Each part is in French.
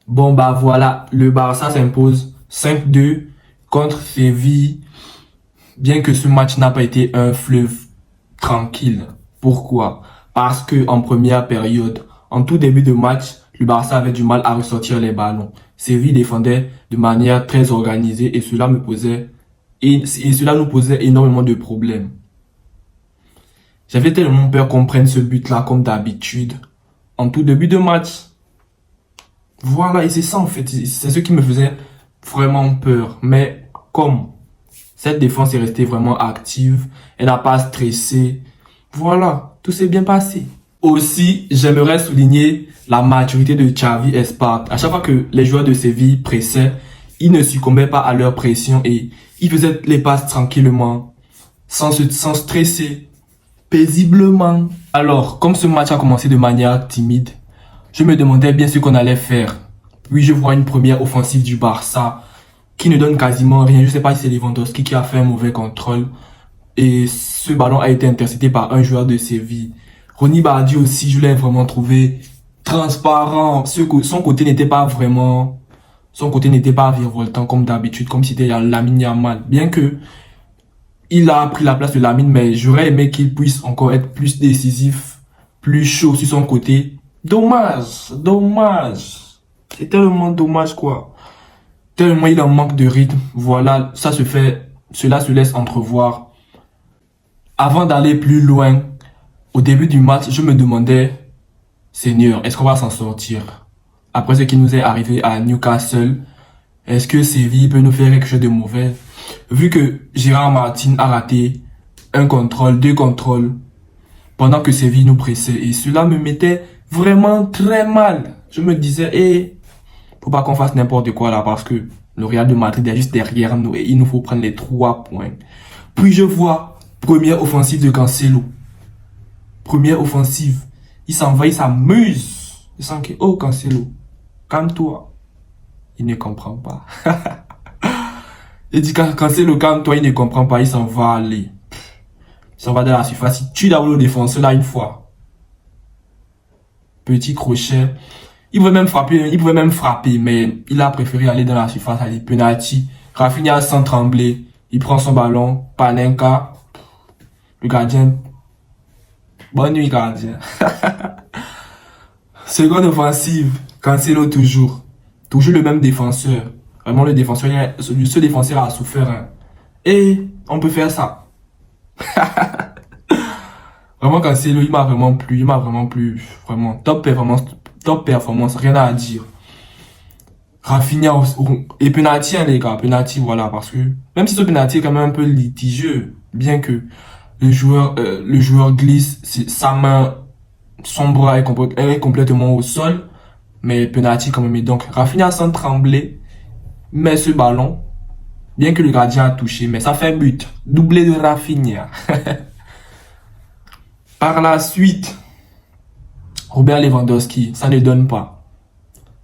Bon, bah voilà, le Barça s'impose 5-2 contre Séville, bien que ce match n'a pas été un fleuve tranquille. Pourquoi? Parce que en première période, en tout début de match, le Barça avait du mal à ressortir les ballons. Séville défendait de manière très organisée et cela nous posait énormément de problèmes. J'avais tellement peur qu'on prenne ce but-là comme d'habitude en tout début de match. Voilà, et c'est ça en fait, c'est ce qui me faisait vraiment peur. Mais comme cette défense est restée vraiment active, elle n'a pas stressé, voilà, tout s'est bien passé. Aussi, j'aimerais souligner la maturité de Xavi et Spark. À chaque fois que les joueurs de Séville pressaient, ils ne succombaient pas à leur pression et ils faisaient les passes tranquillement, sans stresser, paisiblement. Alors, comme ce match a commencé de manière timide, je me demandais bien ce qu'on allait faire. Puis je vois une première offensive du Barça qui ne donne quasiment rien. Je ne sais pas si c'est Lewandowski qui a fait un mauvais contrôle. Et ce ballon a été intercepté par un joueur de Séville. Ronny Bardi aussi, je l'ai vraiment trouvé transparent. Son côté n'était pas vraiment... Son côté n'était pas virevoltant comme d'habitude, comme si c'était Lamine Yamal. Bien que il a pris la place de Lamine, mais j'aurais aimé qu'il puisse encore être plus décisif, plus chaud sur son côté. Dommage, dommage. C'est tellement dommage quoi. Tellement il en manque de rythme. Voilà, cela se laisse entrevoir. Avant d'aller plus loin, au début du match, je me demandais, Seigneur, est-ce qu'on va s'en sortir? Après ce qui nous est arrivé à Newcastle, est-ce que Séville peut nous faire quelque chose de mauvais? Vu que Gérard Martin a raté un contrôle, deux contrôles, pendant que Séville nous pressait. Et cela me mettait vraiment très mal. Je me disais, faut pas qu'on fasse n'importe quoi là, parce que le Real de Madrid est juste derrière nous et il nous faut prendre les 3 points. Puis je vois, première offensive de Cancelo. Première offensive. Il s'en va, il s'amuse. Il sent que, oh Cancelo, calme-toi. Il ne comprend pas. Il dit, Cancelo, calme-toi, il ne comprend pas, il s'en va aller. Il s'en va dans la surface, il tue d'abord le défenseur là une fois. Petit crochet. Il pouvait même frapper, mais il a préféré aller dans la surface, aller penalty. Rafinha sans trembler, il prend son ballon, Panenka, le gardien. Bonne nuit gardien. Seconde offensive, Cancelo toujours. Toujours le même défenseur. Vraiment ce défenseur a souffert. Hein. Et on peut faire ça. Vraiment Cancelo, il m'a vraiment plu. Vraiment top performance, rien à dire. Rafinha et penalty, hein, les gars, penalty, voilà, parce que même si ce penalty est quand même un peu litigieux, bien que le joueur glisse, sa main, son bras est complètement au sol, mais penalty quand même. Et donc Rafinha sans trembler met ce ballon, bien que le gardien a touché, mais ça fait but, doublé de Rafinha. Par la suite, Robert Lewandowski, ça ne donne pas.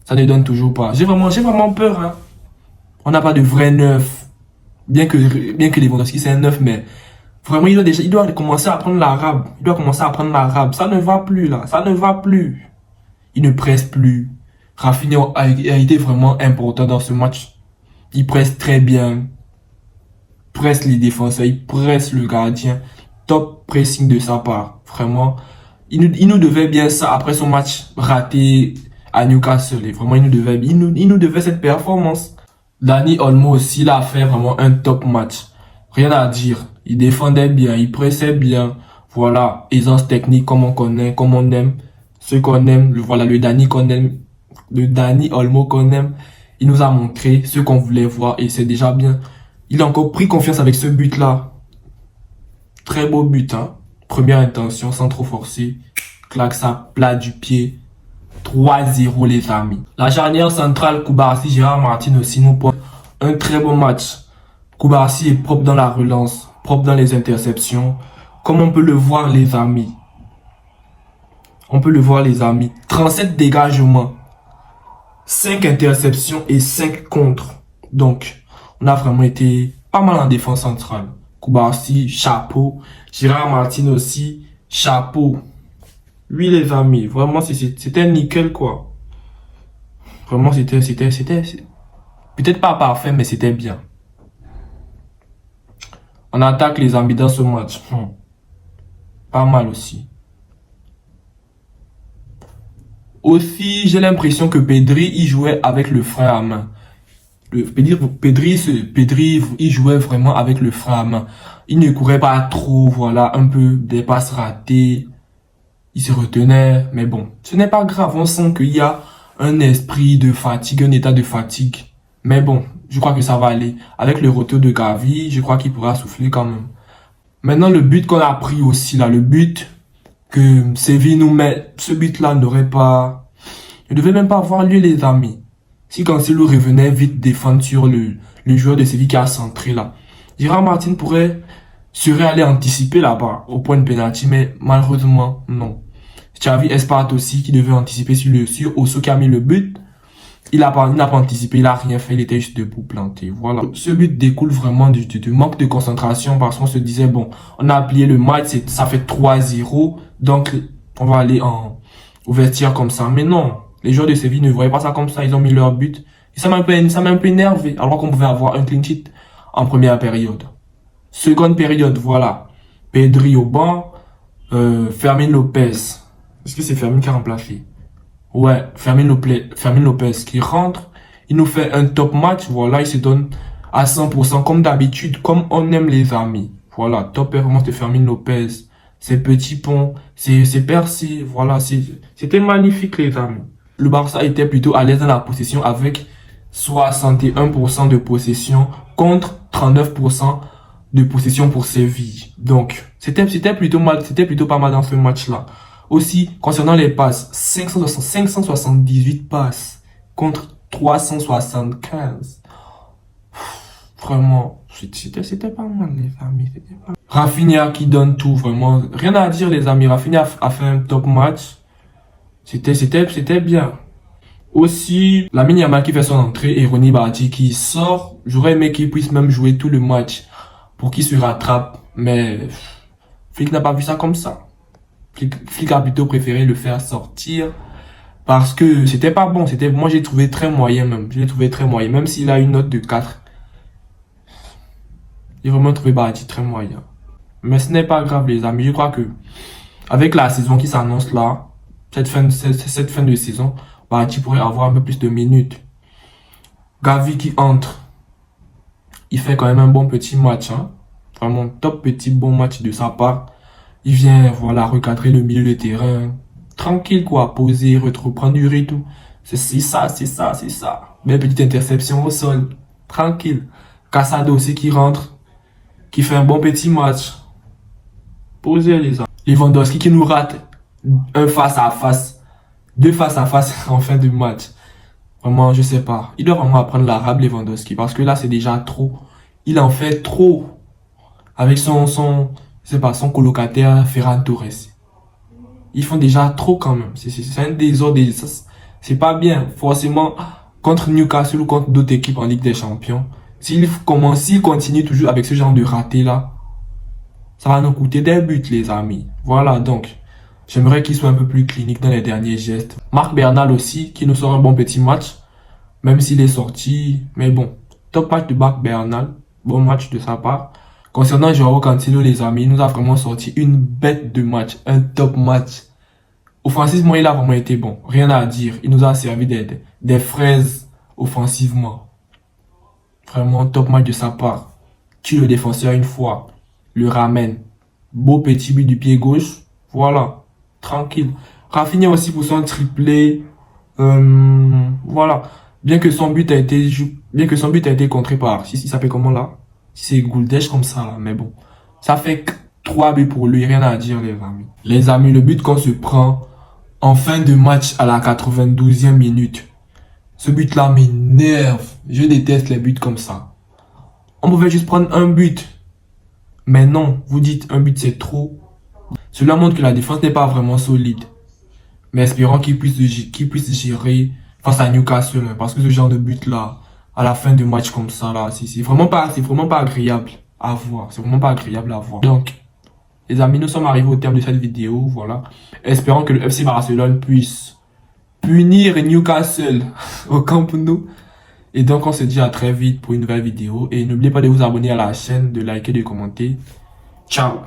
Ça ne donne toujours pas. J'ai vraiment peur. Hein. On n'a pas de vrai neuf. Bien que Lewandowski c'est un neuf, mais vraiment il doit commencer à apprendre l'arabe. Ça ne va plus là. Ça ne va plus. Il ne presse plus. Rafinha a été vraiment important dans ce match. Il presse très bien. Presse les défenseurs. Il presse le gardien. Top pressing de sa part. Vraiment. Il nous devait bien ça après son match raté à Newcastle. Et vraiment, il nous devait cette performance. Dani Olmo aussi, il a fait vraiment un top match. Rien à dire. Il défendait bien, il pressait bien. Voilà, aisance technique comme on connaît, comme on aime. Ce qu'on aime, voilà, le Dani Olmo qu'on aime. Il nous a montré ce qu'on voulait voir et c'est déjà bien. Il a encore pris confiance avec ce but-là. Très beau but, hein. Première intention, sans trop forcer. Claque ça, plat du pied. 3-0 les amis. La charnière centrale, Koubarsi, Gérard Martin aussi nous prend un très bon match. Koubarsi est propre dans la relance, propre dans les interceptions. Comme on peut le voir les amis. 37 dégagements. 5 interceptions et 5 contre. Donc, on a vraiment été pas mal en défense centrale. Koubarsi, chapeau. Gérard Martin aussi, chapeau. Oui les amis, vraiment c'était nickel quoi. Vraiment, peut-être pas parfait, mais c'était bien. On attaque les amis dans ce match. Pas mal aussi. Aussi, j'ai l'impression que Pedri y jouait avec le frein à main. Pedri, il jouait vraiment avec le frein à main. Il ne courait pas trop, voilà, un peu des passes ratées. Il se retenait, mais bon, ce n'est pas grave. On sent qu'il y a un esprit de fatigue, un état de fatigue. Mais bon, je crois que ça va aller. Avec le retour de Gavi, je crois qu'il pourra souffler quand même. Maintenant, le but qu'on a pris aussi, là, le but que Séville nous met, ce but-là ne devait même pas avoir lieu, les amis. Si Cancelo revenait vite défendre sur le joueur de Séville qui a centré là, Gérard Martin serait allé anticiper là-bas au point de pénalty, mais malheureusement, non. Xavi Espart aussi qui devait anticiper sur Osso qui a mis le but. Il n'a pas anticipé, il n'a rien fait, il était juste debout planté. Voilà. Ce but découle vraiment du manque de concentration parce qu'on se disait, bon, on a plié le match, ça fait 3-0, donc on va aller au vestiaire comme ça. Mais non, les joueurs de Séville ne voyaient pas ça comme ça, ils ont mis leur but. Et ça m'a un peu énervé, alors qu'on pouvait avoir un clean sheet en première période. Seconde période, voilà. Pedri au banc, Fermin Lopez. Est-ce que c'est Fermin qui a remplacé? Ouais, Fermin Lopez qui rentre, il nous fait un top match, voilà, il se donne à 100% comme d'habitude, comme on aime les amis. Voilà, top performance de Fermin Lopez, ses petits ponts, ses percées, voilà, c'était magnifique les amis. Le Barça était plutôt à l'aise dans la possession avec 61% de possession contre 39% de possession pour Séville. Donc, c'était plutôt pas mal dans ce match-là. Aussi, concernant les passes, 578 passes contre 375. Vraiment, c'était pas mal, les amis. Rafinha qui donne tout, vraiment. Rien à dire, les amis. Rafinha a fait un top match. C'était bien. Aussi, Lamine Yamal qui fait son entrée et Ronny Bardi qui sort. J'aurais aimé qu'il puisse même jouer tout le match pour qu'il se rattrape. Mais Flick n'a pas vu ça comme ça. Flick a plutôt préféré le faire sortir parce que c'était pas bon. Moi, j'ai trouvé très moyen même. Je l'ai trouvé très moyen. Même s'il a une note de 4. J'ai vraiment trouvé Bardi très moyen. Mais ce n'est pas grave, les amis. Je crois que avec la saison qui s'annonce là, cette fin de saison, Bardi pourrait avoir un peu plus de minutes. Gavi qui entre. Il fait quand même un bon petit match. Hein. Vraiment top petit bon match de sa part. Il vient, voilà, recadrer le milieu de terrain. Tranquille, quoi. Poser, reprendre du rythme. C'est ça. Belle petite interception au sol. Tranquille. Casado aussi qui rentre. Qui fait un bon petit match. Poser les amis. Lewandowski qui nous rate un face-à-face. 2 face-à-face en fin de match. Vraiment, je sais pas. Il doit vraiment apprendre l'arabe, Lewandowski. Parce que là, c'est déjà trop. Il en fait trop. Avec son colocataire Ferran Torres. Ils font déjà trop quand même. C'est un désordre. C'est pas bien. Forcément, contre Newcastle ou contre d'autres équipes en Ligue des Champions, s'il continue toujours avec ce genre de raté là, ça va nous coûter des buts, les amis. Voilà, donc, j'aimerais qu'il soit un peu plus clinique dans les derniers gestes. Marc Bernal aussi, qui nous sort un bon petit match, même s'il est sorti. Mais bon, top match de Marc Bernal. Bon match de sa part. Concernant Joao Cancelo, les amis, il nous a vraiment sorti une bête de match, un top match. Offensivement, il a vraiment été bon. Rien à dire. Il nous a servi des fraises offensivement. Vraiment top match de sa part. Tue le défenseur une fois. Le ramène. Beau petit but du pied gauche. Voilà. Tranquille. Rafinha aussi pour son triplé. Voilà. Bien que son but a été contré par, il s'appelle comment là? C'est Gouldèche comme ça là, mais bon. Ça fait 3 buts pour lui, rien à dire les amis. Les amis, le but qu'on se prend en fin de match à la 92e minute. Ce but là m'énerve. Je déteste les buts comme ça. On pouvait juste prendre un but. Mais non, vous dites un but c'est trop. Cela montre que la défense n'est pas vraiment solide. Mais espérons qu'il puisse gérer face à Newcastle. Parce que ce genre de but là, à la fin de match comme ça là, c'est vraiment pas agréable à voir. C'est vraiment pas agréable à voir. Donc, les amis, nous sommes arrivés au terme de cette vidéo. Voilà. Espérons que le FC Barcelone puisse punir Newcastle au Camp Nou. Et donc, on se dit à très vite pour une nouvelle vidéo. Et n'oubliez pas de vous abonner à la chaîne, de liker, de commenter. Ciao!